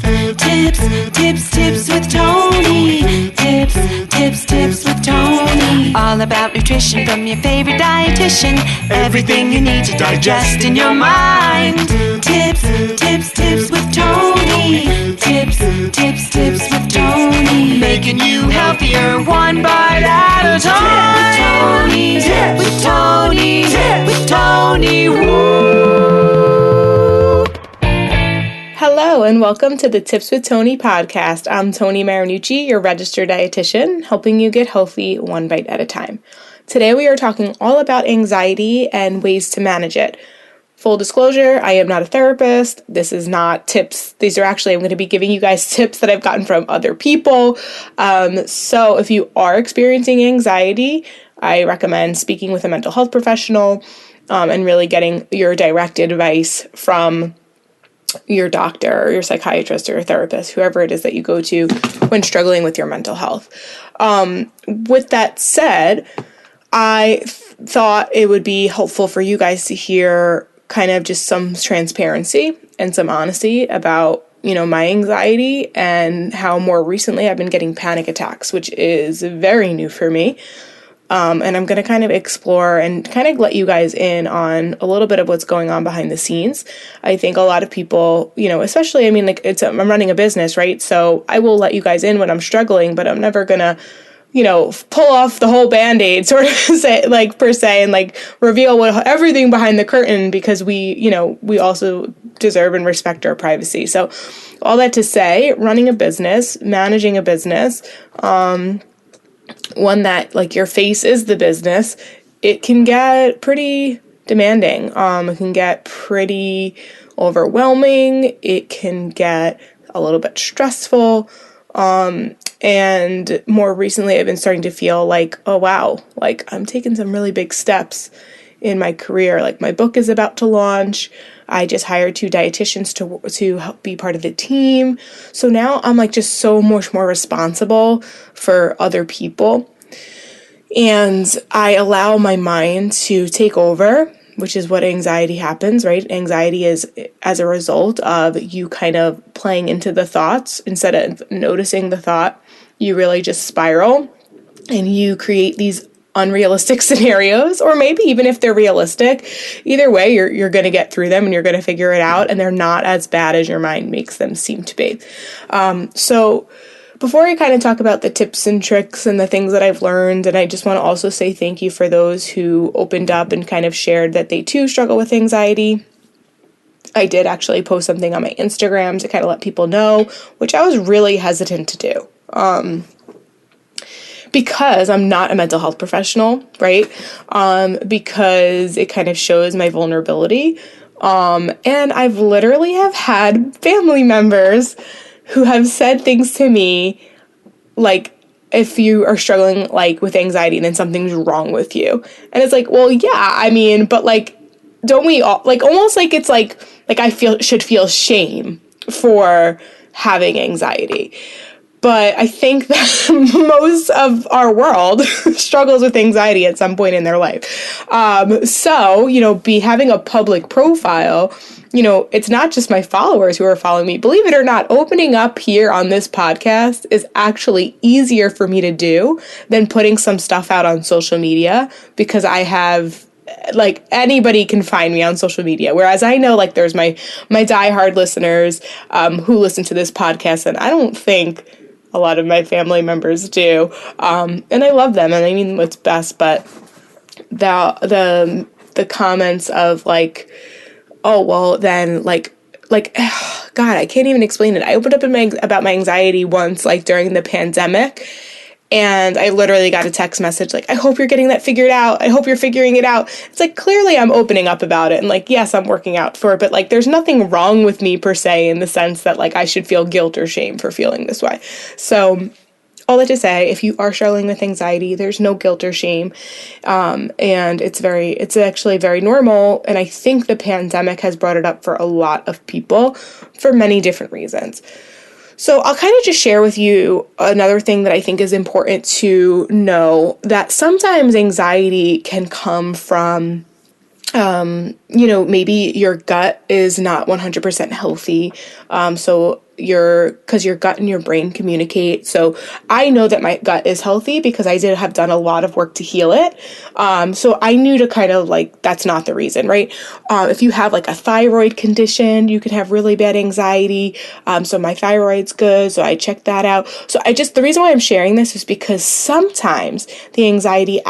Tips with Tony. Tips with Tony. All about nutrition from your favorite dietitian. Everything you need to digest in your mind. Tips with Tony. Tips with Tony. Making you healthier one bite at a time. With Tony. Woo! Hello and welcome to the Tips with Tony podcast. I'm Tony Marinucci, your registered dietitian, helping you get healthy one bite at a time. Today we are talking all about anxiety and ways to manage it. Full disclosure, I am not a therapist. This is not tips. These are actually, I'm going to be giving you guys tips that I've gotten from other people. So if you are experiencing anxiety, I recommend speaking with a mental health professional and really getting your direct advice from your doctor or your psychiatrist or your therapist, whoever it is that you go to when struggling with your mental health. With that said, I thought it would be helpful for you guys to hear kind of just some transparency and some honesty about, my anxiety and how more recently I've been getting panic attacks, which is very new for me. And I'm going to kind of explore and kind of let you guys in on a little bit of what's going on behind the scenes. I think a lot of people, especially, I'm running a business, right? So I will let you guys in when I'm struggling, but I'm never going to, pull off the whole Band-Aid sort of say, per se, and reveal everything behind the curtain, because we also deserve and respect our privacy. So all that to say, running a business, managing a business, one that your face is the business, it can get pretty demanding. It can get pretty overwhelming. It can get a little bit stressful. And more recently I've been starting to feel oh wow, I'm taking some really big steps in my career. My book is about to launch. I just hired 2 dietitians to help be part of the team. So now I'm just so much more responsible for other people. And I allow my mind to take over, which is what anxiety happens, right? Anxiety is as a result of you kind of playing into the thoughts. Instead of noticing the thought, you really just spiral and you create these unrealistic scenarios, or maybe even if they're realistic, either way, you're going to get through them and you're going to figure it out, and they're not as bad as your mind makes them seem to be. So before I kind of talk about the tips and tricks and the things that I've learned, and I just want to also say thank you for those who opened up and kind of shared that they too struggle with anxiety. I did actually post something on my Instagram to kind of let people know, which I was really hesitant to do. Because I'm not a mental health professional, right? Because it kind of shows my vulnerability. And I've literally have had family members who have said things to me if you are struggling with anxiety, then something's wrong with you. And it's well, yeah, but don't we all almost it's I should feel shame for having anxiety. But I think that most of our world struggles with anxiety at some point in their life. So having a public profile, it's not just my followers who are following me. Believe it or not, opening up here on this podcast is actually easier for me to do than putting some stuff out on social media, because I have anybody can find me on social media. Whereas I know there's my diehard listeners who listen to this podcast, and I don't think a lot of my family members do. And I love them, and I mean what's best, but the comments of oh, well, then God, I can't even explain it. I opened up about my anxiety once, during the pandemic, and I literally got a text message I hope you're getting that figured out. I hope you're figuring it out. It's clearly I'm opening up about it, and yes, I'm working out for it, but there's nothing wrong with me per se, in the sense that I should feel guilt or shame for feeling this way. So all that to say, if you are struggling with anxiety, there's no guilt or shame. And it's actually very normal. And I think the pandemic has brought it up for a lot of people for many different reasons. So I'll kind of just share with you another thing that I think is important to know, that sometimes anxiety can come from maybe your gut is not 100% healthy. Because your gut and your brain communicate. So I know that my gut is healthy because I have done a lot of work to heal it. So I knew to kind of that's not the reason, right? If you have a thyroid condition, you can have really bad anxiety. So my thyroid's good. So I checked that out. So the reason why I'm sharing this is because sometimes the anxiety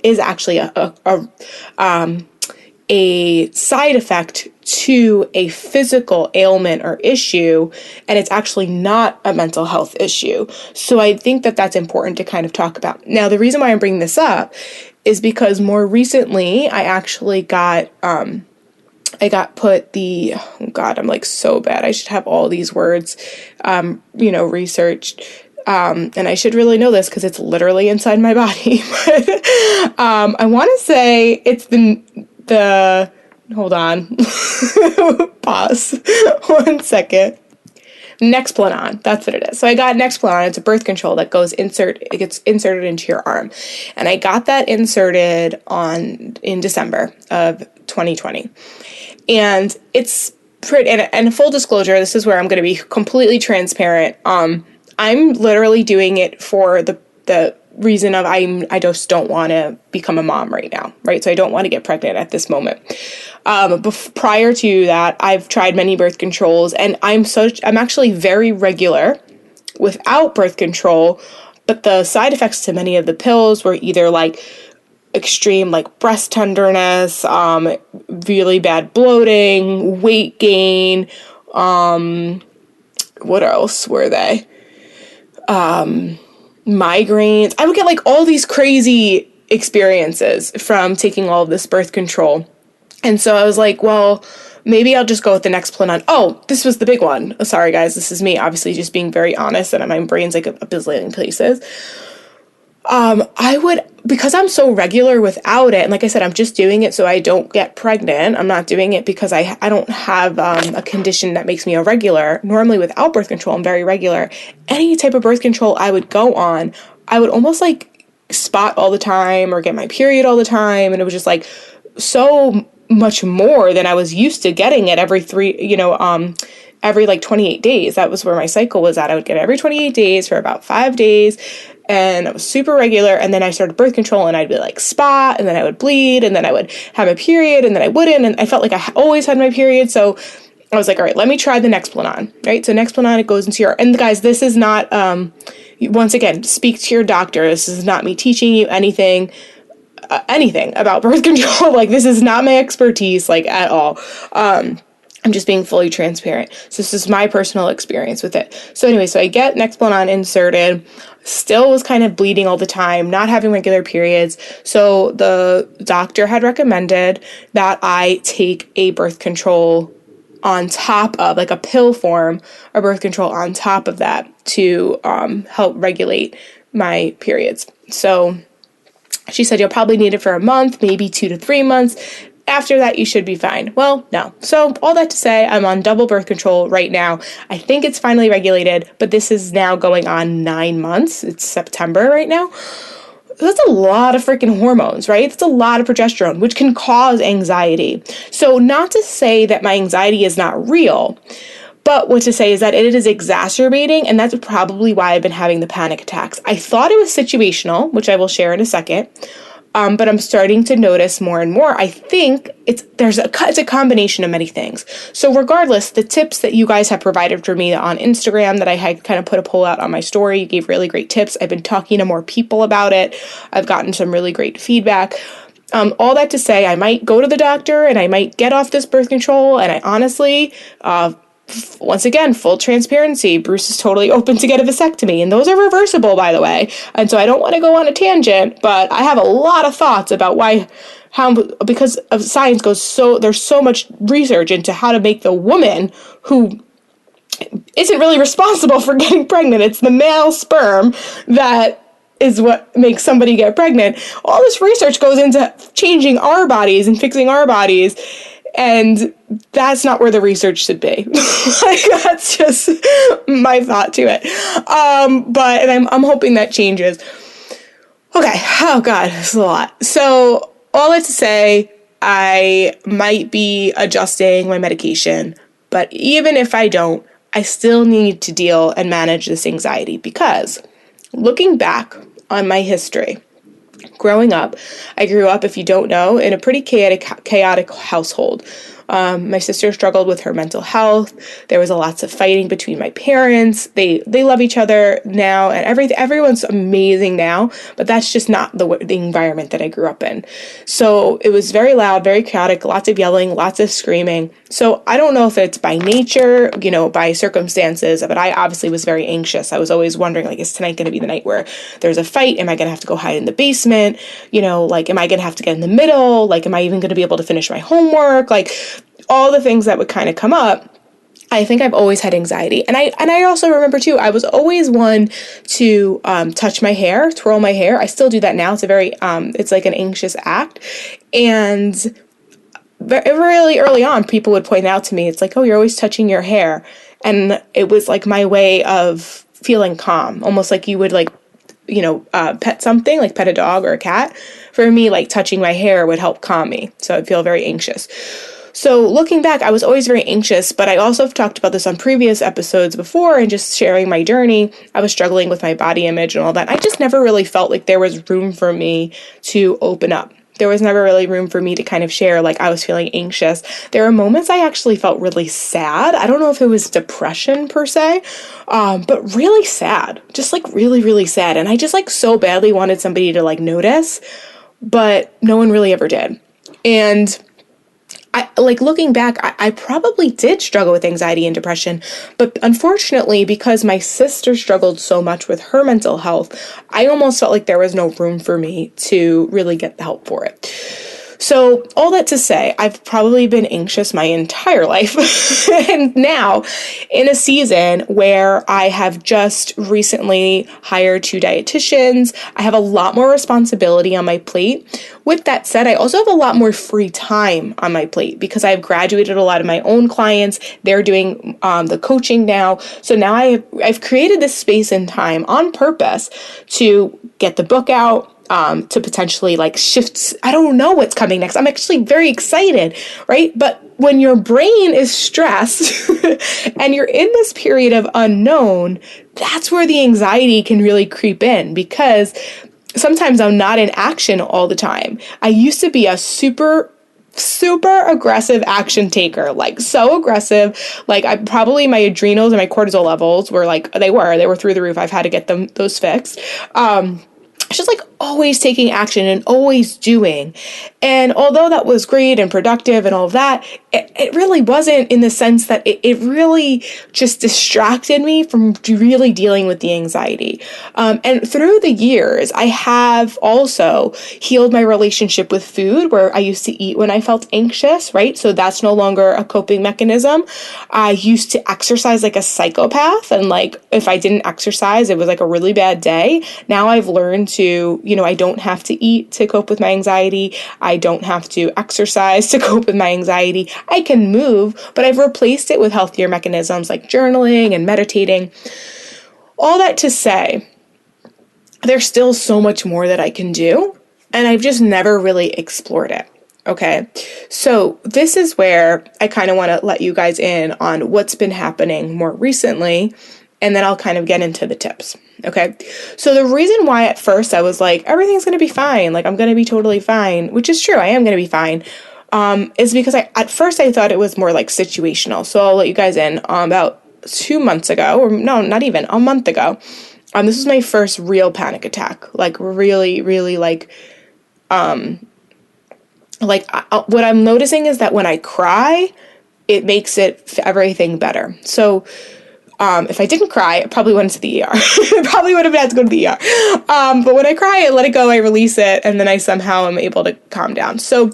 is actually a side effect to a physical ailment or issue, and it's actually not a mental health issue. So I think that that's important to kind of talk about. Now, the reason why I'm bringing this up is because more recently I actually got I'm so bad. I should have all these words, researched. And I should really know this because it's literally inside my body. But I want to say it's hold on, pause 1 second. Nexplanon, that's what it is. So I got Nexplanon. It's a birth control that it gets inserted into your arm. And I got that inserted in December of 2020. And it's pretty, and full disclosure, this is where I'm going to be completely transparent. I'm literally doing it for the reason of I just don't want to become a mom right now, right? So I don't want to get pregnant at this moment. Prior to that, I've tried many birth controls, and I'm actually very regular without birth control, but the side effects to many of the pills were either extreme breast tenderness, really bad bloating, weight gain, what else were they? Migraines. I would get all these crazy experiences from taking all of this birth control. And so I was like, well, maybe I'll just go with the Nexplanon. Oh, this was the big one. Oh, sorry guys, this is me obviously just being very honest, and my brain's a bazillion places. Because I'm so regular without it, and like I said, I'm just doing it so I don't get pregnant. I'm not doing it because I don't have a condition that makes me irregular. Normally without birth control, I'm very regular. Any type of birth control I would go on, I would almost spot all the time or get my period all the time. And it was just so much more than I was used to getting it every 28 days. That was where my cycle was at. I would get it every 28 days for about 5 days. And I was super regular, and then I started birth control, and I'd be spot, and then I would bleed, and then I would have a period, and then I wouldn't, and I felt like I always had my period, so I was like, all right, let me try the Nexplanon, right? So Nexplanon, it goes into and guys, this is not, once again, speak to your doctor. This is not me teaching you anything about birth control. This is not my expertise, at all. I'm just being fully transparent. So this is my personal experience with it. So anyway, so I get Nexplanon inserted, still was kind of bleeding all the time, not having regular periods. So the doctor had recommended that I take a birth control on top of, a pill form, a birth control on top of that to help regulate my periods. So she said, you'll probably need it for a month, maybe 2 to 3 months. After that, you should be fine. Well, no. So all that to say, I'm on double birth control right now. I think it's finally regulated, but this is now going on 9 months. It's September right now. That's a lot of freaking hormones, right? That's a lot of progesterone, which can cause anxiety. So not to say that my anxiety is not real, but what to say is that it is exacerbating, and that's probably why I've been having the panic attacks. I thought it was situational, which I will share in a second. But I'm starting to notice more and more. I think it's a combination of many things. So regardless, the tips that you guys have provided for me on Instagram, that I had kind of put a poll out on my story, you gave really great tips. I've been talking to more people about it. I've gotten some really great feedback. All that to say, I might go to the doctor and I might get off this birth control. And I honestly, once again, full transparency, Bruce is totally open to get a vasectomy, and those are reversible, by the way. And so I don't want to go on a tangent, but I have a lot of thoughts about because of science there's so much research into how to make the woman who isn't really responsible for getting pregnant. It's the male sperm that is what makes somebody get pregnant. All this research goes into changing our bodies and fixing our bodies. And that's not where the research should be. That's just my thought to it. But I'm hoping that changes. Okay. Oh God, this is a lot. So all that to say, I might be adjusting my medication, but even if I don't, I still need to deal and manage this anxiety, because looking back on my history, growing up, I grew up, if you don't know, in a pretty chaotic household. My sister struggled with her mental health. There was lots of fighting between my parents. They love each other now, and everyone's amazing now, but that's just not the environment that I grew up in. So it was very loud, very chaotic, lots of yelling, lots of screaming. So I don't know if it's by nature, by circumstances, but I obviously was very anxious. I was always wondering, like, is tonight going to be the night where there's a fight? Am I going to have to go hide in the basement? Like, am I going to have to get in the middle? Like, am I even going to be able to finish my homework? Like, all the things that would kind of come up. I think I've always had anxiety. And I also remember too, I was always one to touch my hair, twirl my hair. I still do that now. It's a very, it's like an anxious act. And really early on, people would point out to me, it's like, oh, you're always touching your hair. And it was like my way of feeling calm, almost like you would like, pet something, like pet a dog or a cat. For me, like touching my hair would help calm me. So I'd feel very anxious. So looking back, I was always very anxious, but I also have talked about this on previous episodes before and just sharing my journey. I was struggling with my body image and all that. I just never really felt like there was room for me to open up. There was never really room for me to kind of share, like, I was feeling anxious. There were moments I actually felt really sad. I don't know if it was depression per se, but really sad, just like really, really sad. And I just like so badly wanted somebody to like notice, but no one really ever did. And looking back, I probably did struggle with anxiety and depression, but unfortunately, because my sister struggled so much with her mental health, I almost felt like there was no room for me to really get the help for it. So all that to say, I've probably been anxious my entire life. And now in a season where I have just recently hired 2 dietitians, I have a lot more responsibility on my plate. With that said, I also have a lot more free time on my plate because I've graduated a lot of my own clients. They're doing the coaching now. So now I've created this space and time on purpose to get the book out, to potentially like shift. I don't know what's coming next. I'm actually very excited, right? But when your brain is stressed and you're in this period of unknown, that's where the anxiety can really creep in, because sometimes I'm not in action all the time. I used to be a super aggressive action taker, like so aggressive. Like my adrenals and my cortisol levels were like, they were through the roof. I've had to get those fixed. It's just like always taking action and always doing. And although that was great and productive and all of that, it really wasn't, in the sense that it really just distracted me from really dealing with the anxiety. And through the years, I have also healed my relationship with food, where I used to eat when I felt anxious, right? So that's no longer a coping mechanism. I used to exercise like a psychopath, and like if I didn't exercise, it was like a really bad day. Now I've learned to, I don't have to eat to cope with my anxiety. I don't have to exercise to cope with my anxiety. I can move, but I've replaced it with healthier mechanisms like journaling and meditating. All that to say, there's still so much more that I can do, and I've just never really explored it. Okay, so this is where I kind of want to let you guys in on what's been happening more recently, and then I'll kind of get into the tips. Okay, so the reason why at first I was like, everything's going to be fine, like I'm going to be totally fine, which is true, I am going to be fine, is because at first I thought it was more like situational. So I'll let you guys in. About 2 months ago, or no, not even, a month ago, this was my first real panic attack, like really, really like what I'm noticing is that when I cry, it makes everything better. So if I didn't cry, I probably went to the ER. I probably would have had to go to the ER. But when I cry, I let it go, I release it, and then I somehow am able to calm down. So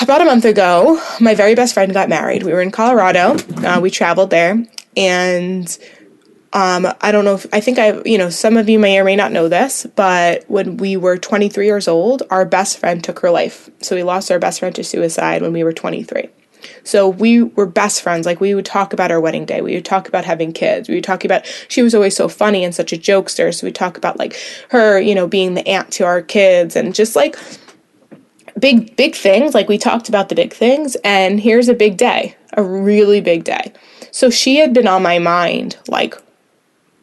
about a month ago, my very best friend got married. We were in Colorado. We traveled there, and I don't know if, some of you may or may not know this, but when we were 23 years old, our best friend took her life. So we lost our best friend to suicide when we were 23. So we were best friends. Like, we would talk about our wedding day. We would talk about having kids. We would talk about, she was always so funny and such a jokester. So we talk about like her, being the aunt to our kids, and just like, big things. Like, we talked about the big things, and here's a big day, a really big day. So she had been on my mind like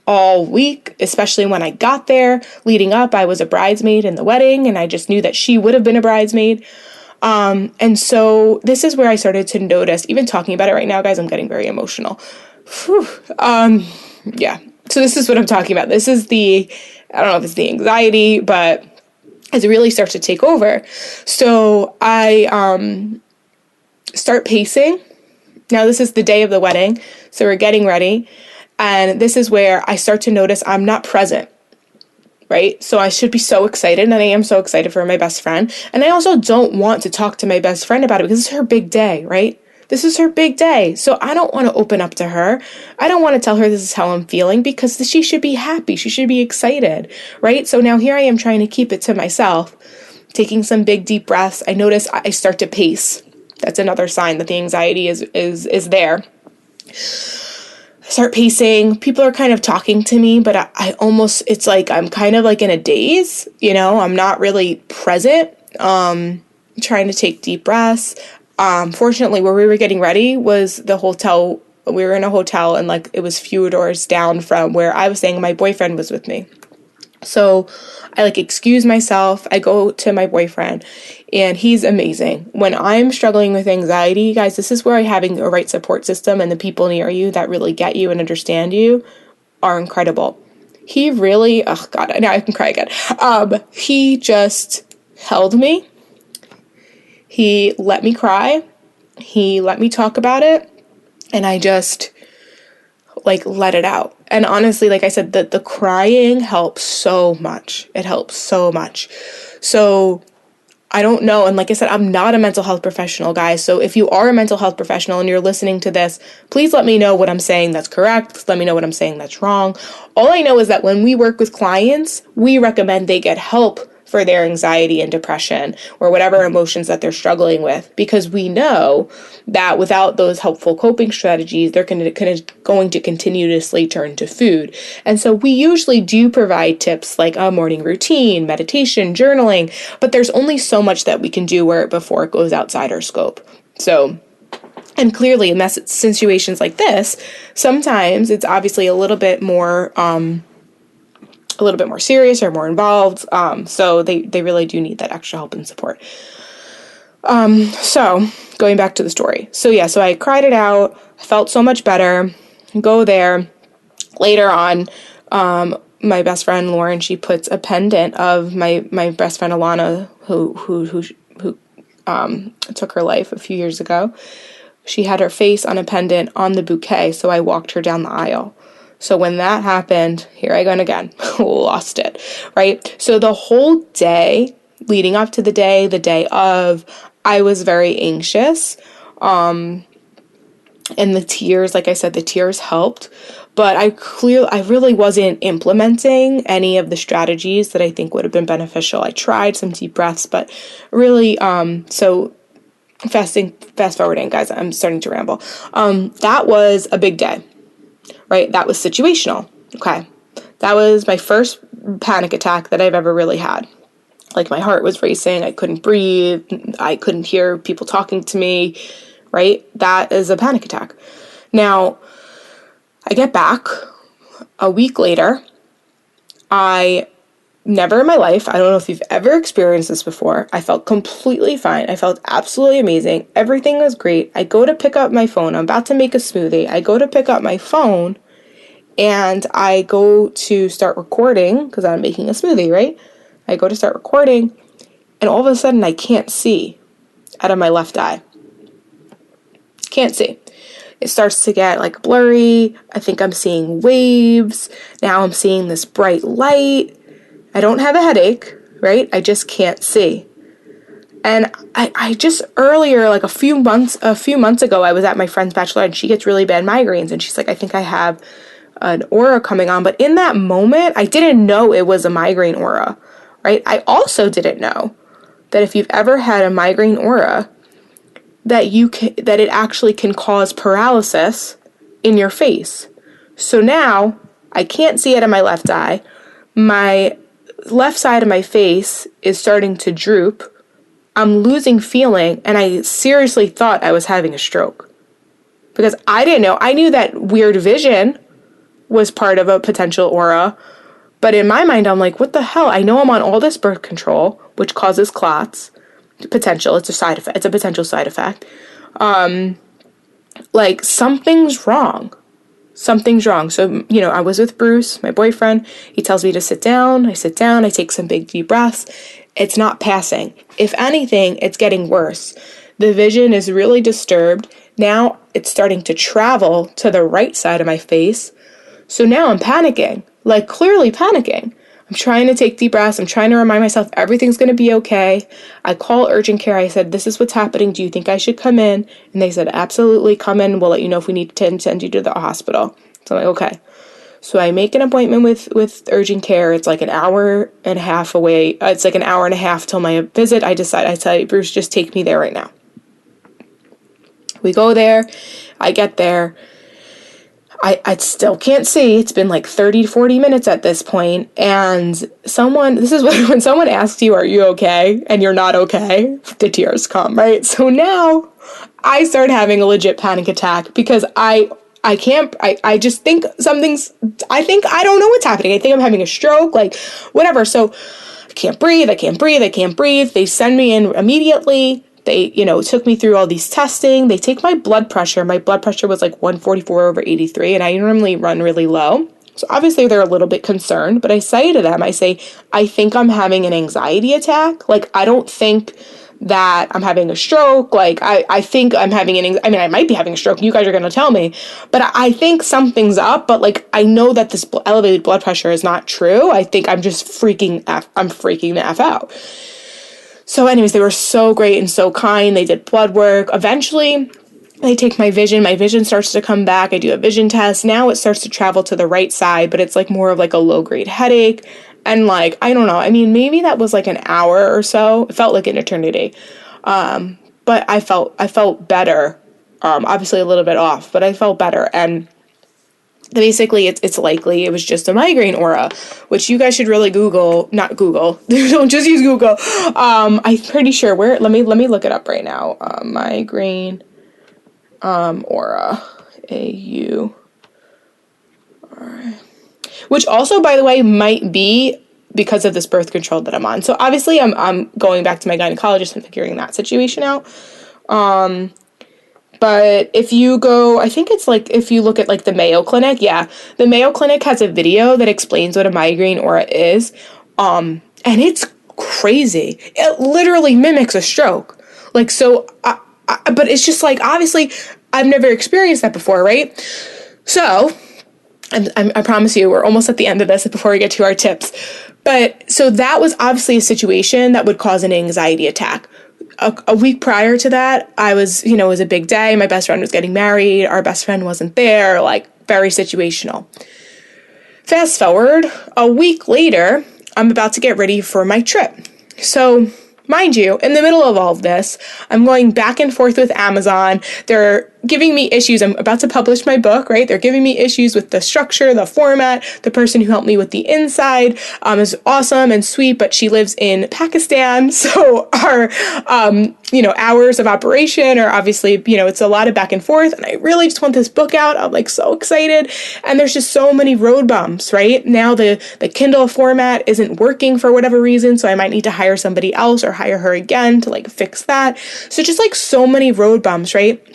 all week, especially when I got there. Leading up, I was a bridesmaid in the wedding, and I just knew that she would have been a bridesmaid. And so this is where I started to notice, even talking about it right now, guys, I'm getting very emotional. Whew. Yeah. So this is what I'm talking about. This is I don't know if it's the anxiety, but as it really starts to take over. So I start pacing. Now, this is the day of the wedding, so we're getting ready. And this is where I start to notice I'm not present, right? So I should be so excited, and I am so excited for my best friend. And I also don't want to talk to my best friend about it because it's her big day, right? This is her big day. So I don't want to open up to her. I don't want to tell her this is how I'm feeling because she should be happy. She should be excited, right? So now here I am trying to keep it to myself, taking some big, deep breaths. I notice I start to pace. That's another sign that the anxiety is there. I start pacing. People are kind of talking to me, but I almost, it's like I'm kind of like in a daze, I'm not really present, trying to take deep breaths. Fortunately, where we were getting ready was the hotel. We were in a hotel, and like it was few doors down from where I was staying. My boyfriend was with me. So I excuse myself. I go to my boyfriend, and he's amazing. When I'm struggling with anxiety, guys, this is where having a right support system and the people near you that really get you and understand you are incredible. He really, oh God, now I can cry again. He just held me. He let me cry. He let me talk about it. And I just let it out. And honestly, like I said, the crying helps so much. It helps so much. So I don't know. And like I said, I'm not a mental health professional, guys. So if you are a mental health professional and you're listening to this, please let me know what I'm saying that's correct. Let me know what I'm saying that's wrong. All I know is that when we work with clients, we recommend they get help for their anxiety and depression or whatever emotions that they're struggling with, because we know that without those helpful coping strategies, they're going to continuously turn to food. And so we usually do provide tips like a morning routine, meditation, journaling, but there's only so much that we can do before it goes outside our scope. So, and clearly in situations like this, sometimes it's obviously a little bit more serious or more involved. So they really do need that extra help and support. So going back to the story. So I cried it out. I felt so much better. Go there. Later on, my best friend Lauren, she puts a pendant of my best friend Alana, who took her life a few years ago. She had her face on a pendant on the bouquet, so I walked her down the aisle. So when that happened, here I go again, lost it, right? So the whole day leading up to the day of, I was very anxious. And the tears, like I said, the tears helped, but I really wasn't implementing any of the strategies that I think would have been beneficial. I tried some deep breaths, but really, so fast forwarding, guys, I'm starting to ramble. That was a big day. Right? That was situational. Okay. That was my first panic attack that I've ever really had. My heart was racing. I couldn't breathe. I couldn't hear people talking to me. Right? That is a panic attack. Now, I get back a week later. Never in my life, I don't know if you've ever experienced this before, I felt completely fine. I felt absolutely amazing. Everything was great. I go to pick up my phone. I'm about to make a smoothie. I go to pick up my phone, and I go to start recording because I'm making a smoothie, right? I go to start recording, and all of a sudden I can't see out of my left eye. Can't see. It starts to get blurry. I think I'm seeing waves. Now I'm seeing this bright light. I don't have a headache, right? I just can't see. And I just earlier, a few months ago, I was at my friend's bachelorette, and she gets really bad migraines, and she's like, I think I have an aura coming on. But in that moment, I didn't know it was a migraine aura, right? I also didn't know that if you've ever had a migraine aura, that it actually can cause paralysis in your face. So now I can't see out of my left eye. My left side of my face is starting to droop. I'm losing feeling, and I seriously thought I was having a stroke. Because I didn't know. I knew that weird vision was part of a potential aura, but in my mind, I'm like, what the hell? I know I'm on all this birth control, which causes clots. Potential. It's a side effect. It's a potential side effect. Like, something's wrong. Something's wrong. So, I was with Bruce, my boyfriend. He tells me to sit down. I sit down. I take some big deep breaths. It's not passing. If anything, it's getting worse. The vision is really disturbed. Now it's starting to travel to the right side of my face. So now I'm panicking, like clearly panicking. I'm trying to take deep breaths. I'm trying to remind myself everything's going to be okay. I call urgent care. I said, this is what's happening. Do you think I should come in? And they said, absolutely, come in. We'll let you know if we need to send you to the hospital. So I'm like, okay. So I make an appointment with urgent care. It's like an hour and a half away. It's like an hour and a half till my visit. I tell Bruce, just take me there right now. We go there. I get there. I still can't see. It's been like 30 to 40 minutes at this point. And this is when someone asks you, are you okay? And you're not okay, the tears come, right? So now I start having a legit panic attack because I just think I don't know what's happening. I think I'm having a stroke, like whatever. So I can't breathe. They send me in immediately. They, took me through all these testing. They take my blood pressure. My blood pressure was like 144/83, and I normally run really low. So obviously they're a little bit concerned, but I say to them, I think I'm having an anxiety attack. Like, I don't think that I'm having a stroke. Like, I think I'm having I might be having a stroke. You guys are going to tell me, but I think something's up, but like, I know that this elevated blood pressure is not true. I think I'm just freaking the F out. So anyways, they were so great and so kind. They did blood work. Eventually, they take my vision. My vision starts to come back. I do a vision test. Now it starts to travel to the right side, but it's like more of like a low-grade headache. And like, I don't know. I mean, maybe that was like an hour or so. It felt like an eternity. But I felt better. Obviously a little bit off, but I felt better. And basically, it's likely it was just a migraine aura, which you guys should really Google. Not Google. Don't just use Google. I'm pretty sure let me look it up right now. Migraine aura. AU. Alright. Which also, by the way, might be because of this birth control that I'm on. So obviously, I'm going back to my gynecologist and figuring that situation out. But if you go, I think it's like, if you look at like the Mayo Clinic, the Mayo Clinic has a video that explains what a migraine aura is. And it's crazy. It literally mimics a stroke. Like, so, but it's just like, obviously, I've never experienced that before, right? So, I promise you, we're almost at the end of this before we get to our tips. But, so that was obviously a situation that would cause an anxiety attack. A week prior to that, I was, it was a big day. My best friend was getting married. Our best friend wasn't there, like very situational. Fast forward, a week later, I'm about to get ready for my trip. So, mind you, in the middle of all of this, I'm going back and forth with Amazon. They're giving me issues. I'm about to publish my book, right? They're giving me issues with the structure, the format. The person who helped me with the inside is awesome and sweet, but she lives in Pakistan. So our, hours of operation are obviously, it's a lot of back and forth. And I really just want this book out. I'm like so excited. And there's just so many road bumps, right? Now the Kindle format isn't working for whatever reason. So I might need to hire somebody else or hire her again to like fix that. So just like so many road bumps, right?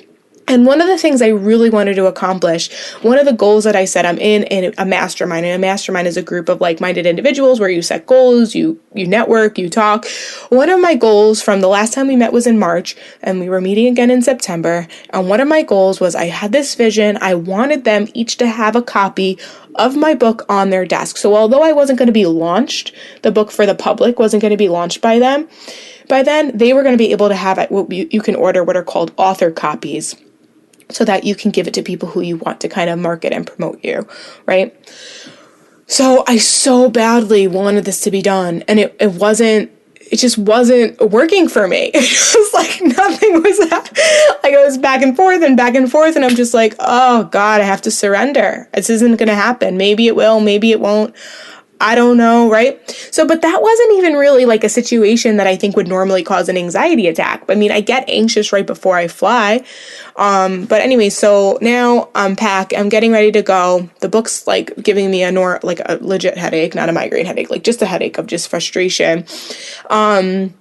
And one of the things I really wanted to accomplish, one of the goals that I said, I'm in a mastermind, and a mastermind is a group of like-minded individuals where you set goals, you network, you talk. One of my goals from the last time we met was in March, and we were meeting again in September. And one of my goals was I had this vision. I wanted them each to have a copy of my book on their desk. So although I wasn't going to be launched, the book for the public wasn't going to be launched by them. By then, they were going to be able to have it. You can order what are called author copies, so that you can give it to people who you want to kind of market and promote you, right? So I so badly wanted this to be done, and it just wasn't working for me. It was like nothing was like I was back and forth, and I'm just like, oh God, I have to surrender. This isn't going to happen. Maybe it will, maybe it won't. I don't know, right? So, but that wasn't even really like a situation that I think would normally cause an anxiety attack. I mean, I get anxious right before I fly. But anyway, so now I'm getting ready to go. The book's like giving me a legit headache, not a migraine headache, like just a headache of just frustration. I'm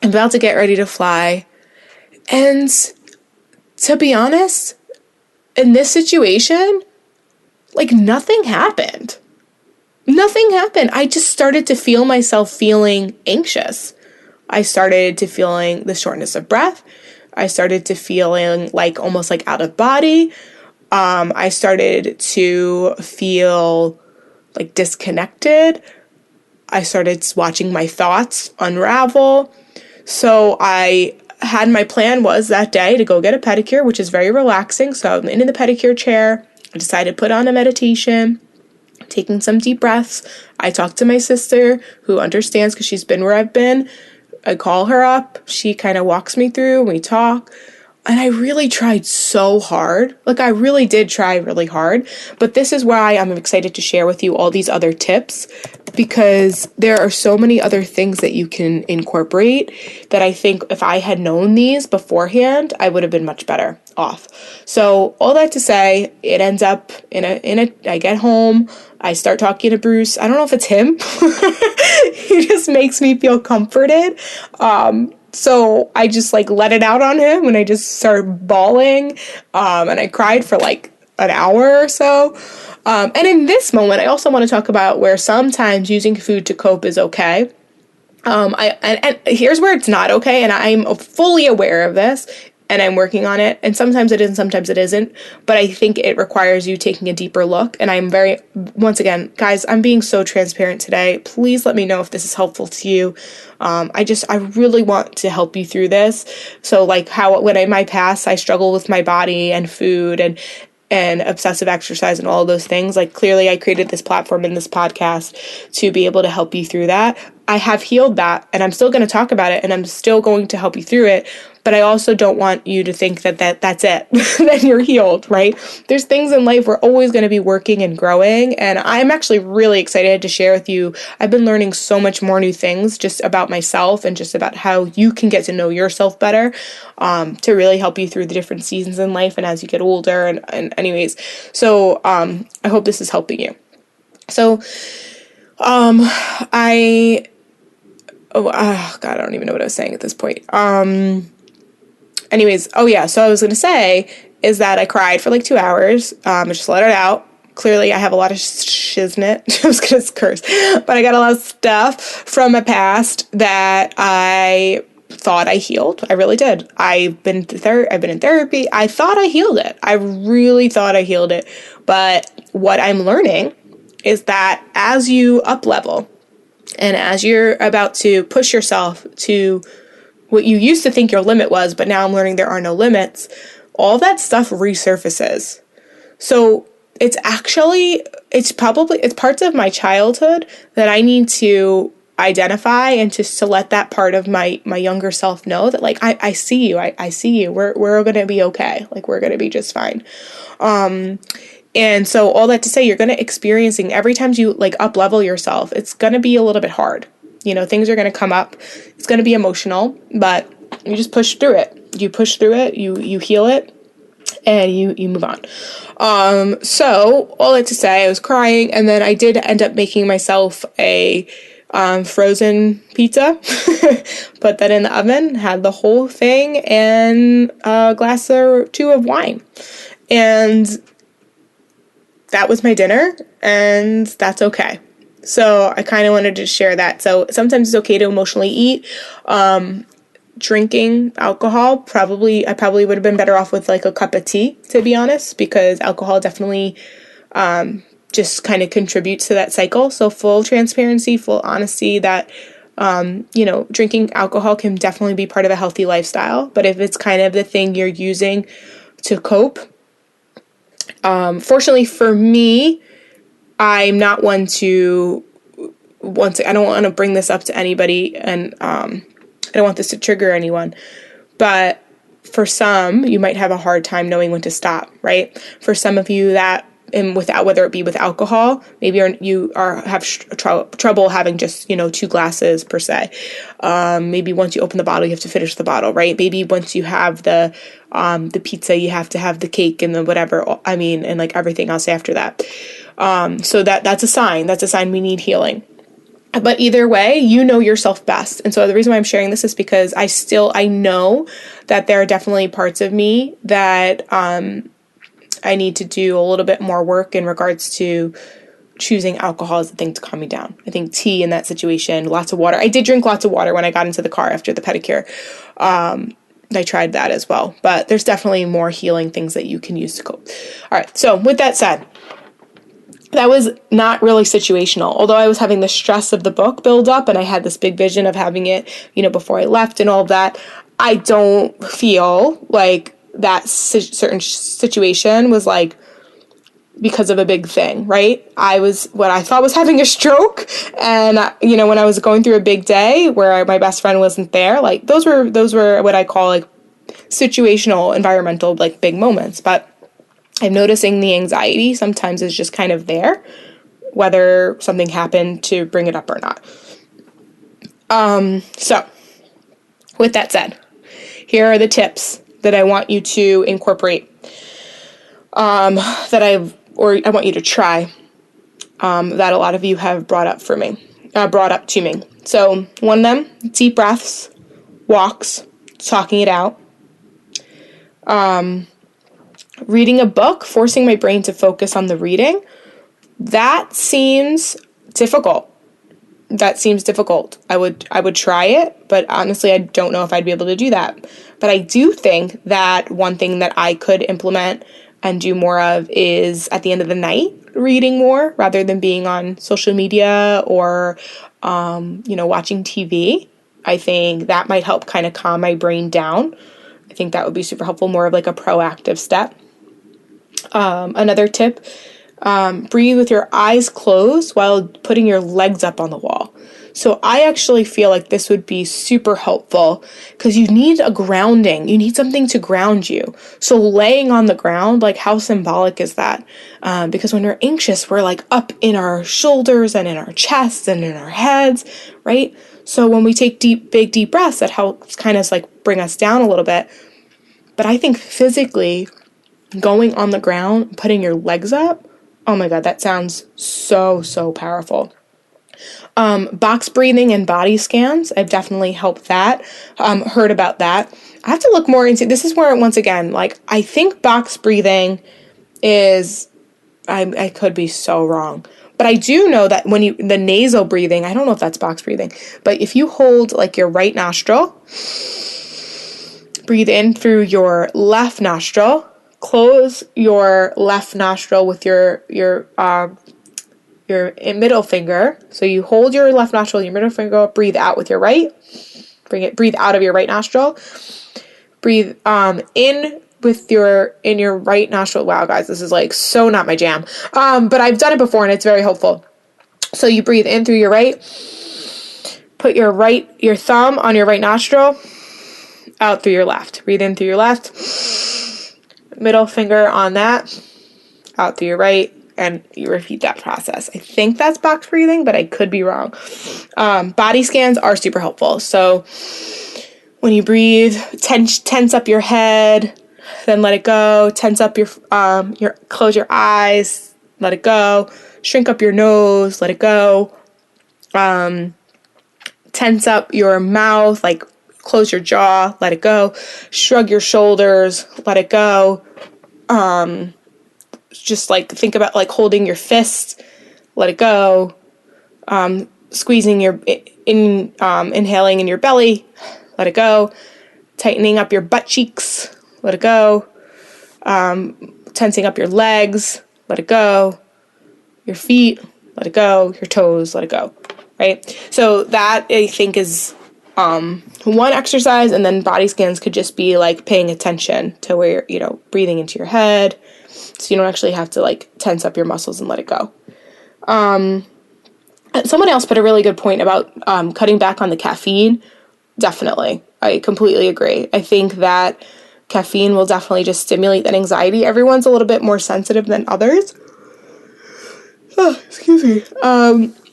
about to get ready to fly. And to be honest, in this situation, like nothing happened. Nothing happened. I just started to feel myself feeling anxious. I started to feeling the shortness of breath. I started to feeling like almost like out of body. I started to feel like disconnected. I started watching my thoughts unravel. So my plan was that day to go get a pedicure, which is very relaxing. So I'm in the pedicure chair. I decided to put on a meditation, taking some deep breaths. I talked to my sister who understands because she's been where I've been. I call her up. She kind of walks me through. We talk. And I really tried so hard. Like, I really did try really hard. But this is why I'm excited to share with you all these other tips, because there are so many other things that you can incorporate that I think if I had known these beforehand, I would have been much better off. So all that to say, it ends up I get home, I start talking to Bruce. I don't know if it's him. He just makes me feel comforted. So I just like let it out on him and I just started bawling. And I cried for like an hour or so. And in this moment, I also want to talk about where sometimes using food to cope is okay. And here's where it's not okay. And I'm fully aware of this and I'm working on it. And sometimes it is and sometimes it isn't. But I think it requires you taking a deeper look. And once again, guys, I'm being so transparent today. Please let me know if this is helpful to you. I really want to help you through this. So like when in my past, I struggle with my body and food and obsessive exercise and all of those things. Like clearly I created this platform in this podcast to be able to help you through that. I have healed that and I'm still going to talk about it and I'm still going to help you through it. But I also don't want you to think that's it, that you're healed, right? There's things in life we're always going to be working and growing. And I'm actually really excited to share with you. I've been learning so much more new things just about myself and just about how you can get to know yourself better, to really help you through the different seasons in life and as you get older. And anyways, so I hope this is helping you. So I don't even know what I was saying at this point. So I was going to say is that I cried for like 2 hours. I just let it out. Clearly, I have a lot of shiznit. I was going to curse. But I got a lot of stuff from my past that I thought I healed. I really did. I've been in therapy. I thought I healed it. I really thought I healed it. But what I'm learning is that as you up level and as you're about to push yourself to what you used to think your limit was, but now I'm learning there are no limits, all that stuff resurfaces. So it's parts of my childhood that I need to identify and just to let that part of my younger self know that like, I see you, I see you, we're going to be okay. Like we're going to be just fine. And so all that to say, you're going to experiencing every time you like up level yourself, it's going to be a little bit hard. You know, things are going to come up. It's going to be emotional, but you just push through it. You push through it, you heal it, and you move on. So all that to say, I was crying, and then I did end up making myself a frozen pizza, put that in the oven, had the whole thing, and a glass or two of wine. And that was my dinner, and that's okay. So I kind of wanted to share that. So sometimes it's okay to emotionally eat. Drinking alcohol, I probably would have been better off with like a cup of tea, to be honest, because alcohol definitely just kind of contributes to that cycle. So full transparency, full honesty that, drinking alcohol can definitely be part of a healthy lifestyle. But if it's kind of the thing you're using to cope, fortunately for me, I'm not one to I don't want to bring this up to anybody, and I don't want this to trigger anyone, but for some, you might have a hard time knowing when to stop, right? For some of you, that and without, whether it be with alcohol, maybe you have trouble having just, 2 glasses per se. Maybe once you open the bottle, you have to finish the bottle, right? Maybe once you have the pizza, you have to have the cake and the whatever, and like everything else after that. So that's a sign. That's a sign we need healing. But either way, you know yourself best. And so the reason why I'm sharing this is because I know that there are definitely parts of me that I need to do a little bit more work in regards to choosing alcohol as the thing to calm me down. I think tea in that situation, lots of water. I did drink lots of water when I got into the car after the pedicure. I tried that as well. But there's definitely more healing things that you can use to cope. All right. So with that said, that was not really situational. Although I was having the stress of the book build up and I had this big vision of having it, before I left and all of that, I don't feel like that certain situation was like because of a big thing, right? What I thought was having a stroke, and when I was going through a big day where my best friend wasn't there, like those were what I call like situational, environmental, like big moments. But I'm noticing the anxiety sometimes is just kind of there, whether something happened to bring it up or not. So with that said, here are the tips that I want you to incorporate, I want you to try, that a lot of you have brought up to me. So one of them, deep breaths, walks, talking it out, reading a book, forcing my brain to focus on the reading. That seems difficult. I would try it, but honestly, I don't know if I'd be able to do that. But I do think that one thing that I could implement and do more of is at the end of the night, reading more rather than being on social media or, watching TV. I think that might help kind of calm my brain down. I think that would be super helpful, more of like a proactive step. Another tip, breathe with your eyes closed while putting your legs up on the wall. So I actually feel like this would be super helpful because you need a grounding. You need something to ground you. So laying on the ground, like how symbolic is that? Because when we're anxious, we're like up in our shoulders and in our chests and in our heads, right? So when we take big, deep breaths, that helps kind of like bring us down a little bit. But I think physically going on the ground, putting your legs up, oh my God, that sounds so, so powerful. Box breathing and body scans, I've definitely helped that, heard about that. I have to look more into, this is where, once again, like, I think box breathing is, I could be so wrong, but I do know that when the nasal breathing, I don't know if that's box breathing, but if you hold like your right nostril, breathe in through your left nostril, close your left nostril with your middle finger. So you hold your left nostril, your middle finger, breathe out with your right. Breathe out of your right nostril. Breathe in with in your right nostril. Wow, guys, this is like so not my jam. But I've done it before and it's very helpful. So you breathe in through your right. Put your thumb on your right nostril, out through your left. Breathe in through your left. Middle finger on that, out through your right, and you repeat that process. I think that's box breathing, but I could be wrong. Body scans are super helpful. So when you breathe, tense up your head, then let it go. Tense up close your eyes, let it go. Shrink up your nose, let it go. Tense up your mouth, like close your jaw, let it go. Shrug your shoulders, let it go. Just like think about like holding your fist, let it go. Squeezing inhaling in your belly, let it go. Tightening up your butt cheeks, let it go. Tensing up your legs, let it go. Your feet, let it go. Your toes, let it go. Right? So that I think is one exercise, and then body scans could just be like paying attention to where you're, breathing into your head, so you don't actually have to like tense up your muscles and let it go. Someone else put a really good point about cutting back on the caffeine. Definitely. I completely agree. I think that caffeine will definitely just stimulate that anxiety. Everyone's a little bit more sensitive than others. Excuse me.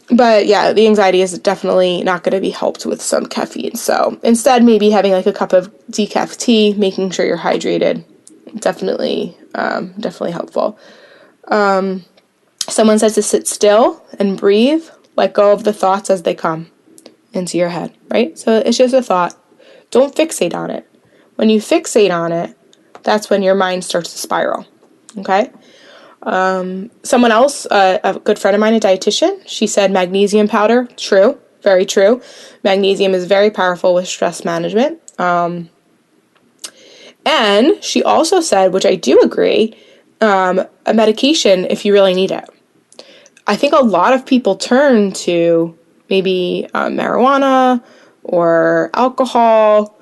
But yeah, the anxiety is definitely not going to be helped with some caffeine. So instead, maybe having like a cup of decaf tea, making sure you're hydrated, definitely helpful. Someone says to sit still and breathe, let go of the thoughts as they come into your head, right? So it's just a thought. Don't fixate on it. When you fixate on it, that's when your mind starts to spiral, okay? Someone else, a good friend of mine, a dietitian, she said magnesium powder. True, very true. Magnesium is very powerful with stress management. And she also said, which I do agree, a medication if you really need it. I think a lot of people turn to maybe marijuana or alcohol,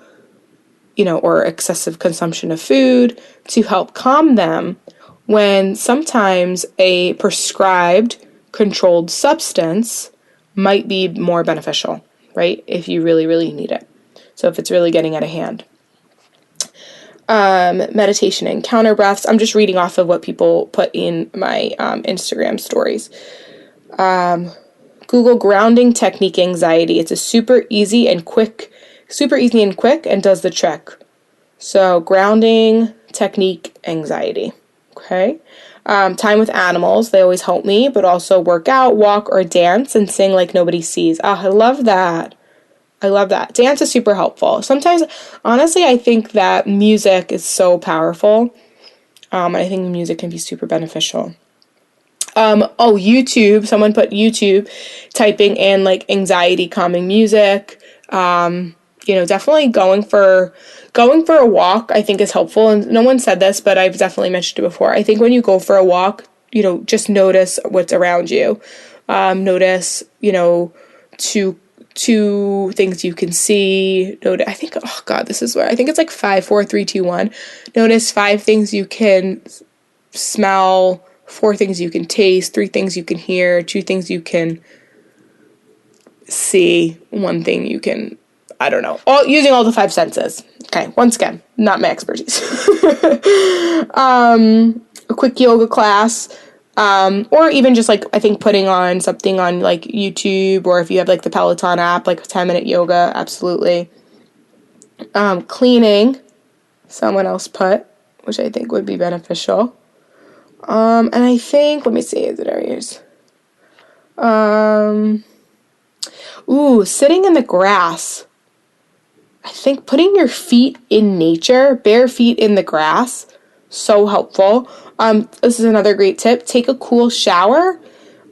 or excessive consumption of food to help calm them, when sometimes a prescribed controlled substance might be more beneficial, right? If you really, really need it. So if it's really getting out of hand. Meditation and counter breaths. I'm just reading off of what people put in my Instagram stories. Google grounding technique anxiety. It's a super easy and quick and does the trick. So grounding technique anxiety. Okay. Time with animals. They always help me, but also work out, walk, or dance and sing like nobody sees. I love that. Dance is super helpful. Sometimes, honestly, I think that music is so powerful. I think music can be super beneficial. YouTube. Someone put YouTube, typing in like anxiety calming music. Definitely going for a walk, I think is helpful. And no one said this, but I've definitely mentioned it before. I think when you go for a walk, just notice what's around you. Notice, two things you can see. I think, oh God, this is where I think it's like 5, 4, 3, 2, 1. Notice 5 things you can smell, 4 things you can taste, 3 things you can hear, 2 things you can see, 1 thing you can, I don't know, using all the 5 senses. Okay, once again, not my expertise. A quick yoga class. Or even just like, I think putting on something on like YouTube, or if you have like the Peloton app, like 10-minute yoga, absolutely. Cleaning, someone else put, which I think would be beneficial. And I think, let me see, is it areas? Sitting in the grass. I think putting your feet in nature, bare feet in the grass, so helpful. This is another great tip. Take a cool shower.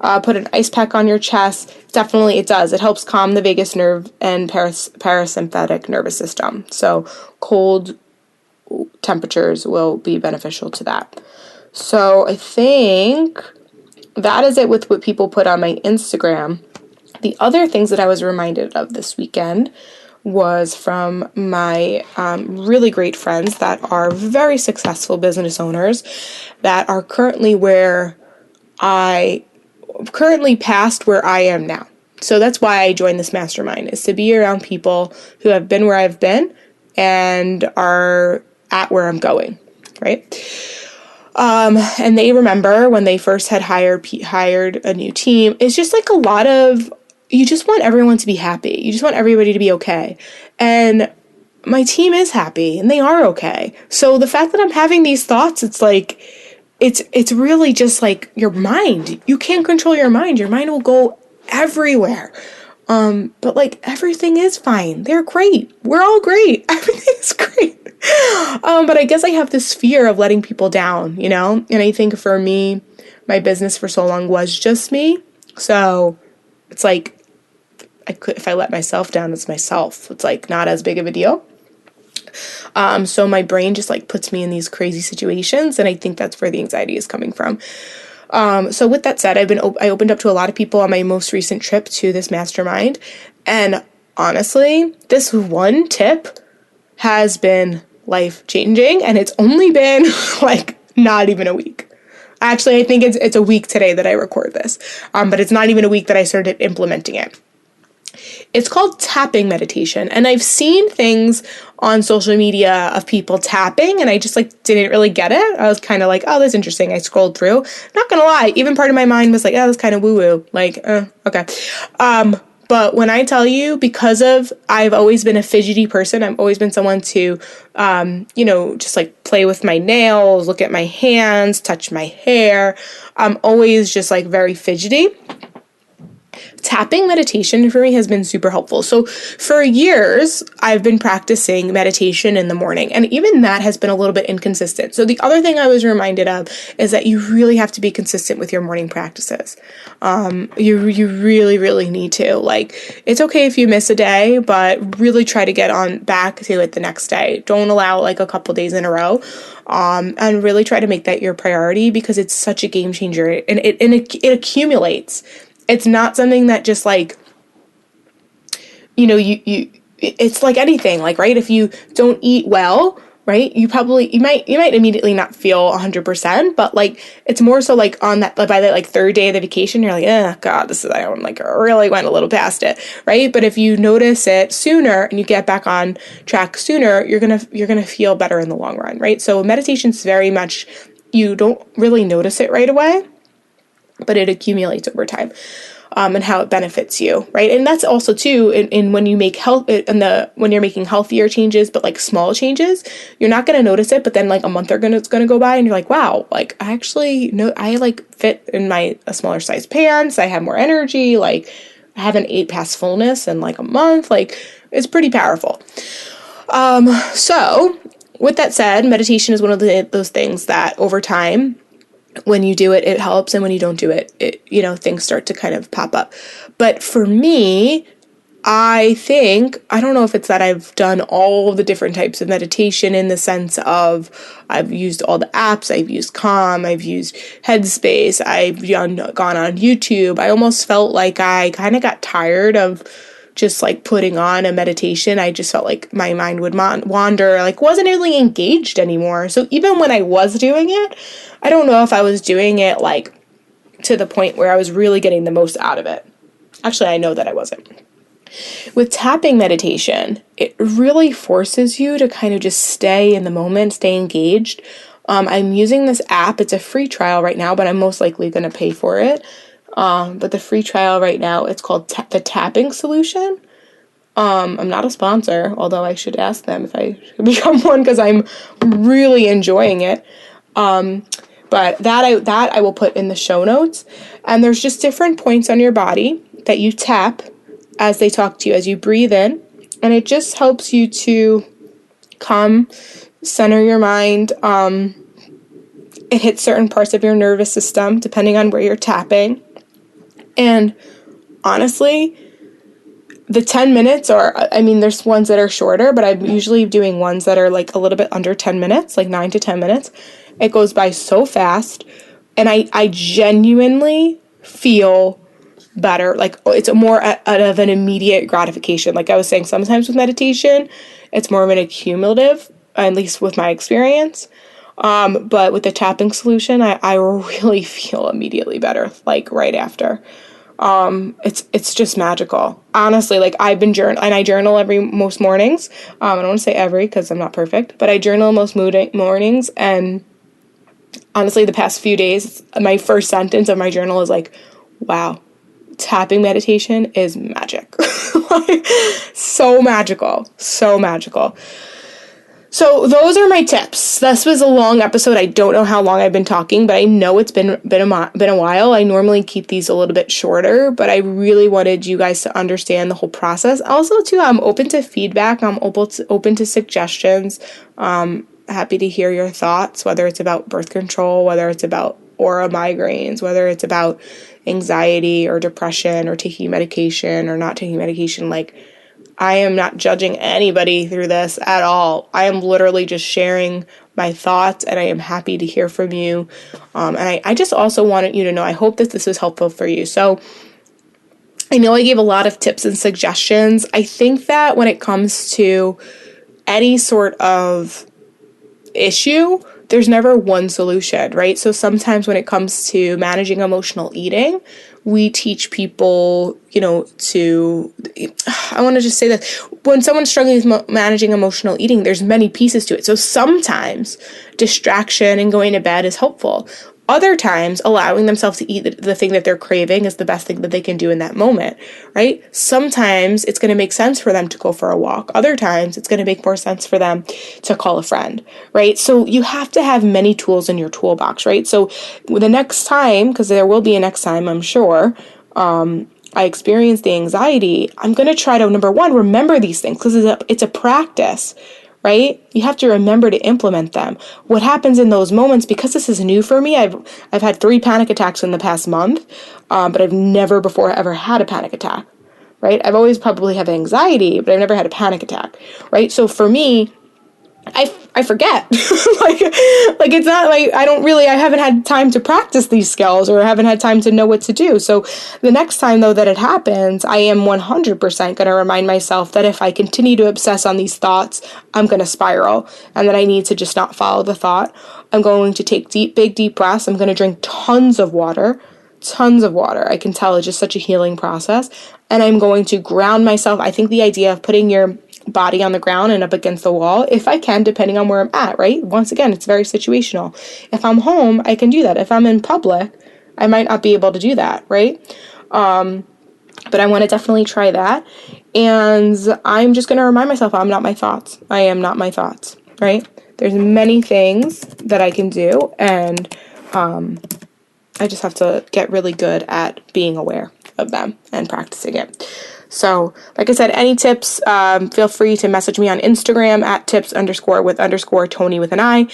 Put an ice pack on your chest. Definitely it does. It helps calm the vagus nerve and parasympathetic nervous system. So cold temperatures will be beneficial to that. So I think that is it with what people put on my Instagram. The other things that I was reminded of this weekend was from my really great friends that are very successful business owners that are currently past where I am now. So that's why I joined this mastermind, is to be around people who have been where I've been and are at where I'm going, right? And they remember when they first had hired a new team. It's just like a lot of, you just want everyone to be happy. You just want everybody to be okay. And my team is happy and they are okay. So the fact that I'm having these thoughts, it's like, it's really just like your mind. You can't control your mind. Your mind will go everywhere. But like everything is fine. They're great. We're all great. Everything is great. But I guess I have this fear of letting people down, And I think for me, my business for so long was just me. So it's like, if I let myself down, it's myself. It's like not as big of a deal. So my brain just like puts me in these crazy situations, and I think that's where the anxiety is coming from. So with that said, I opened up to a lot of people on my most recent trip to this mastermind, and honestly, this one tip has been life-changing, and it's only been like not even a week. Actually, I think it's a week today that I record this, but it's not even a week that I started implementing it. It's called tapping meditation. And I've seen things on social media of people tapping, and I just like didn't really get it. I was kind of like, oh, that's interesting. I scrolled through. Not gonna lie, even part of my mind was like, oh, that's kind of woo-woo. Like, okay. But when I tell you, because of I've always been a fidgety person, I've always been someone to, just like play with my nails, look at my hands, touch my hair. I'm always just like very fidgety. Tapping meditation for me has been super helpful. So for years, I've been practicing meditation in the morning, and even that has been a little bit inconsistent. So the other thing I was reminded of is that you really have to be consistent with your morning practices. You really, really need to. Like, it's okay if you miss a day, but really try to get on back to it the next day. Don't allow like a couple days in a row. And really try to make that your priority, because it's such a game changer, and it accumulates. It's not something that just like, it's like anything, like, right? If you don't eat well, right, you might immediately not feel 100%, but like, it's more so like by that like third day of the vacation, you're like, oh God, I really went a little past it, right? But if you notice it sooner and you get back on track sooner, you're going to feel better in the long run, right? So meditation's very much, you don't really notice it right away, but it accumulates over time, and how it benefits you, right? And that's also too in when you make when you're making healthier changes, but like small changes, you're not going to notice it, but then like a month it's going to go by, and you're like, wow, like I actually know I like fit in a smaller size pants, I have more energy, like I haven't ate past fullness in like a month, like it's pretty powerful. So with that said, meditation is one of those things that over time, when you do it, it helps. And when you don't do it, things start to kind of pop up. But for me, I don't know if it's that I've done all the different types of meditation in the sense of I've used all the apps, I've used Calm, I've used Headspace, I've gone on YouTube. I almost felt like I kind of got tired of just like putting on a meditation. I just felt like my mind would wander, like wasn't really engaged anymore. So even when I was doing it, I don't know if I was doing it like to the point where I was really getting the most out of it. Actually, I know that I wasn't. With tapping meditation, it really forces you to kind of just stay in the moment, stay engaged. I'm using this app. It's a free trial right now, but I'm most likely going to pay for it. But the free trial right now, it's called the Tapping Solution. I'm not a sponsor, although I should ask them if I should become one, because I'm really enjoying it. But that I will put in the show notes. And there's just different points on your body that you tap as they talk to you, as you breathe in. And it just helps you to calm, center your mind. It hits certain parts of your nervous system, depending on where you're tapping. And honestly, the 10 minutes there's ones that are shorter, but I'm usually doing ones that are like a little bit under 10 minutes, like 9 to 10 minutes. It goes by so fast, and I genuinely feel better. Like, it's more out of an immediate gratification. Like I was saying, sometimes with meditation, it's more of an accumulative, at least with my experience. But with the tapping solution, I really feel immediately better, like right after. It's just magical. Honestly, like I've been I journal most mornings. I don't want to say every, because I'm not perfect, but I journal most mornings. And honestly, the past few days, my first sentence of my journal is like, wow, tapping meditation is magic. Like, so magical, so magical. So those are my tips. This was a long episode. I don't know how long I've been talking, but I know it's been a while. I normally keep these a little bit shorter, but I really wanted you guys to understand the whole process. Also, too, I'm open to feedback. I'm open to suggestions. Happy to hear your thoughts, whether it's about birth control, whether it's about aura migraines, whether it's about anxiety or depression or taking medication or not taking medication. Like, I am not judging anybody through this at all. I am literally just sharing my thoughts, and I am happy to hear from you. And I just also wanted you to know, I hope that this is helpful for you. So I know I gave a lot of tips and suggestions. I think that when it comes to any sort of issue, there's never one solution, right? So sometimes when it comes to managing emotional eating, we teach people, I want to just say that when someone's struggling with managing emotional eating, there's many pieces to it. So sometimes distraction and going to bed is helpful. Other times, allowing themselves to eat the thing that they're craving is the best thing that they can do in that moment, right? Sometimes it's going to make sense for them to go for a walk. Other times, it's going to make more sense for them to call a friend, right? So you have to have many tools in your toolbox, right? So the next time, because there will be a next time, I'm sure, I experience the anxiety, I'm going to try to, number one, remember these things because it's a practice, right? You have to remember to implement them. What happens in those moments, because this is new for me, I've had 3 panic attacks in the past month, but I've never before ever had a panic attack, right? I've always probably had anxiety, but I've never had a panic attack, right? So for me, I forget. like it's not like I haven't had time to practice these skills or I haven't had time to know what to do. So the next time though that it happens, I am 100% going to remind myself that if I continue to obsess on these thoughts, I'm going to spiral and that I need to just not follow the thought. I'm going to take big deep breaths. I'm going to drink tons of water. I can tell it's just such a healing process. And I'm going to ground myself. I think the idea of putting your body on the ground and up against the wall, if I can, depending on where I'm at, right? Once again, it's very situational. If I'm home, I can do that. If I'm in public, I might not be able to do that, right? But I want to definitely try that. And I'm just going to remind myself, I'm not my thoughts. I am not my thoughts, right? There's many things that I can do, and I just have to get really good at being aware of them and practicing it. So, like I said, any tips, feel free to message me on Instagram at tips_with_Tony with an I.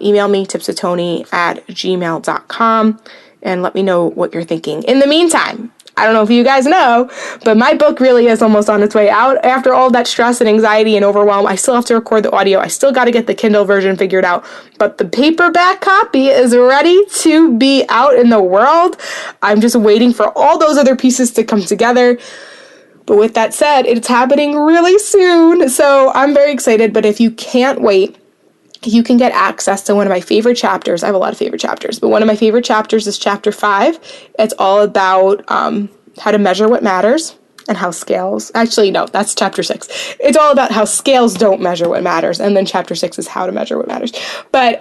Email me tipswithtony@gmail.com and let me know what you're thinking. In the meantime, I don't know if you guys know, but my book really is almost on its way out. After all that stress and anxiety and overwhelm, I still have to record the audio. I still got to get the Kindle version figured out, but the paperback copy is ready to be out in the world. I'm just waiting for all those other pieces to come together. But with that said, it's happening really soon, so I'm very excited. But if you can't wait, you can get access to one of my favorite chapters. I have a lot of favorite chapters, but one of my favorite chapters is chapter 5. It's all about how to measure what matters and how scales... Actually, no, that's chapter 6. It's all about how scales don't measure what matters, and then chapter 6 is how to measure what matters. But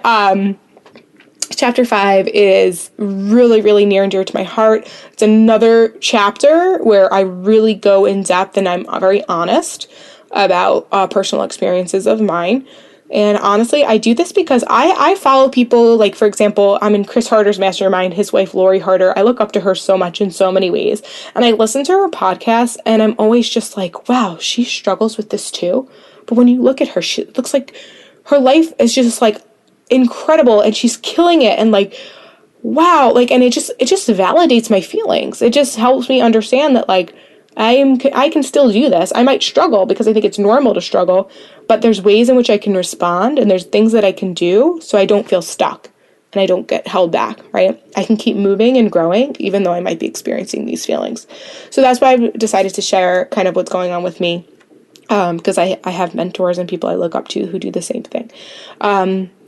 chapter 5 is really, really near and dear to my heart. It's another chapter where I really go in depth and I'm very honest about personal experiences of mine. And honestly, I do this because I follow people, like, for example, I'm in Chris Harder's mastermind, his wife, Lori Harder. I look up to her so much in so many ways. And I listen to her podcast and I'm always just like, wow, she struggles with this too. But when you look at her, she looks like her life is just like incredible and she's killing it, and like, wow, like, and it just validates my feelings. It just helps me understand that, like, I can still do this. I might struggle because I think it's normal to struggle, but there's ways in which I can respond and there's things that I can do so I don't feel stuck and I don't get held back, right? I can keep moving and growing even though I might be experiencing these feelings. So that's why I've decided to share kind of what's going on with me, because I have mentors and people I look up to who do the same thing.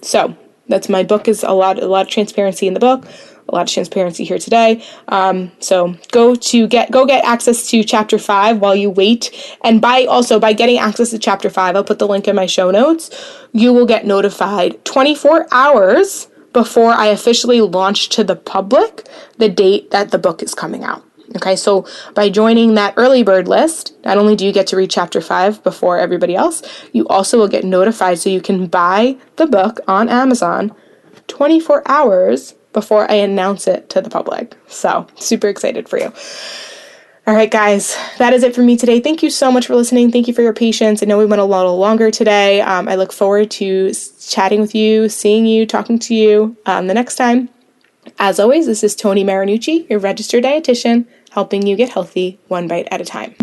So that's my book. Is a lot of transparency in the book, a lot of transparency here today. So go get access to chapter 5 while you wait. And by getting access to chapter 5, I'll put the link in my show notes. You will get notified 24 hours before I officially launch to the public the date that the book is coming out. Okay, so by joining that early bird list, not only do you get to read chapter 5 before everybody else, you also will get notified so you can buy the book on Amazon 24 hours before I announce it to the public. So, super excited for you. All right, guys, that is it for me today. Thank you so much for listening. Thank you for your patience. I know we went a little longer today. I look forward to chatting with you, seeing you, talking to you the next time. As always, this is Tony Marinucci, your registered dietitian, helping you get healthy one bite at a time.